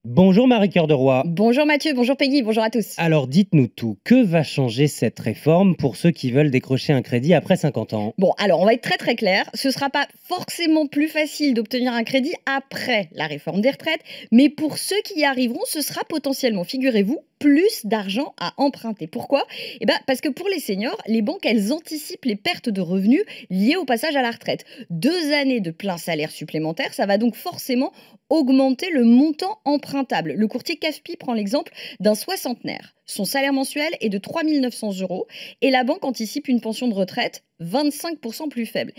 Bonjour Marie-Cœur de Roy. Bonjour Mathieu, bonjour Peggy, bonjour à tous. Alors dites-nous tout, que va changer cette réforme pour ceux qui veulent décrocher un crédit après 50 ans? Bon, alors on va être très clair, ce sera pas forcément plus facile d'obtenir un crédit après la réforme des retraites, mais pour ceux qui y arriveront, ce sera potentiellement, figurez-vous, plus d'argent à emprunter. Pourquoi? Parce que pour les seniors, les banques, elles anticipent les pertes de revenus liées au passage à la retraite. 2 années de plein salaire supplémentaire, ça va donc forcément augmenter le montant empruntable. Le courtier CAFPI prend l'exemple d'un soixantenaire. Son salaire mensuel est de 3 900 euros et la banque anticipe une pension de retraite 25% plus faible.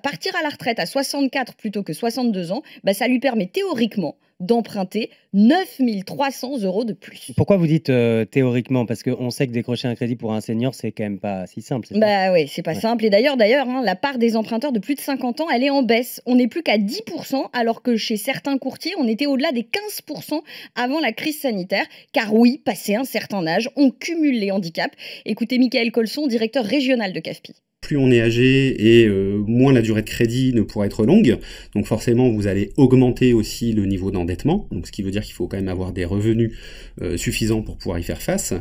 Partir à la retraite à 64 plutôt que 62 ans, ça lui permet théoriquement d'emprunter 9 300 euros de plus. Pourquoi vous dites théoriquement? Parce qu'on sait que décrocher un crédit pour un senior, c'est quand même pas si simple, c'est ça? Bah oui, c'est pas Ouais. simple. Et d'ailleurs, la part des emprunteurs de plus de 50 ans, elle est en baisse. On n'est plus qu'à 10%, alors que chez certains courtiers, on était au-delà des 15% avant la crise sanitaire. Car oui, passé un certain âge, on cumule les handicaps. Écoutez Michael Colson, directeur régional de CAFPI. Plus on est âgé et moins la durée de crédit ne pourra être longue. Donc forcément, vous allez augmenter aussi le niveau d'endettement. Donc ce qui veut dire qu'il faut quand même avoir des revenus suffisants pour pouvoir y faire face.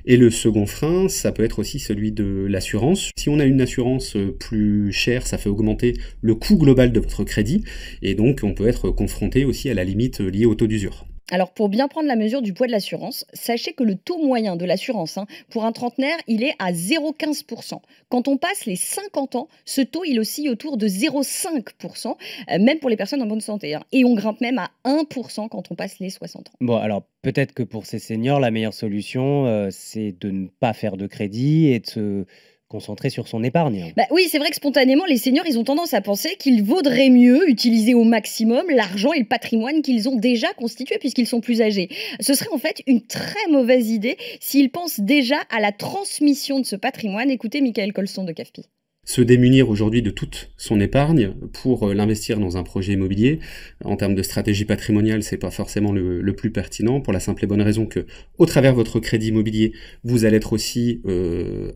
Et le second frein, ça peut être aussi celui de l'assurance. Si on a une assurance plus chère, ça fait augmenter le coût global de votre crédit. Et donc on peut être confronté aussi à la limite liée au taux d'usure. Alors, pour bien prendre la mesure du poids de l'assurance, sachez que le taux moyen de l'assurance, pour un trentenaire, il est à 0,15%. Quand on passe les 50 ans, ce taux, il oscille autour de 0,5%, même pour les personnes en bonne santé. Et on grimpe même à 1% quand on passe les 60 ans. Bon, alors peut-être que pour ces seniors, la meilleure solution, c'est de ne pas faire de crédit et de se concentrer sur son épargne. Oui, c'est vrai que spontanément, les seniors, ils ont tendance à penser qu'il vaudrait mieux utiliser au maximum l'argent et le patrimoine qu'ils ont déjà constitué puisqu'ils sont plus âgés. Ce serait en fait une très mauvaise idée s'ils pensent déjà à la transmission de ce patrimoine. Écoutez Michael Colson de CAFPI. Se démunir aujourd'hui de toute son épargne pour l'investir dans un projet immobilier, en termes de stratégie patrimoniale, c'est pas forcément le plus pertinent, pour la simple et bonne raison que, au travers de votre crédit immobilier, vous allez être aussi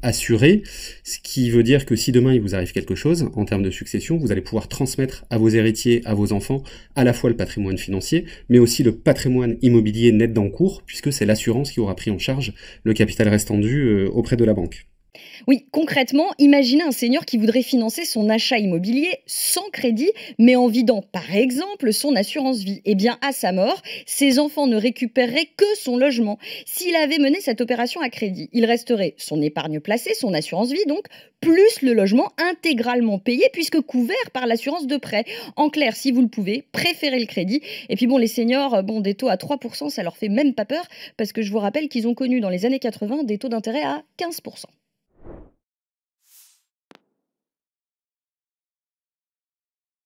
assuré, ce qui veut dire que si demain il vous arrive quelque chose, en termes de succession, vous allez pouvoir transmettre à vos héritiers, à vos enfants, à la fois le patrimoine financier, mais aussi le patrimoine immobilier net d'encours, puisque c'est l'assurance qui aura pris en charge le capital restant dû auprès de la banque. Oui, concrètement, imaginez un senior qui voudrait financer son achat immobilier sans crédit, mais en vidant par exemple son assurance vie. À sa mort, ses enfants ne récupéreraient que son logement. S'il avait mené cette opération à crédit, il resterait son épargne placée, son assurance vie donc, plus le logement intégralement payé puisque couvert par l'assurance de prêt. En clair, si vous le pouvez, préférez le crédit. Et puis les seniors, des taux à 3%, ça leur fait même pas peur parce que je vous rappelle qu'ils ont connu dans les années 80 des taux d'intérêt à 15%.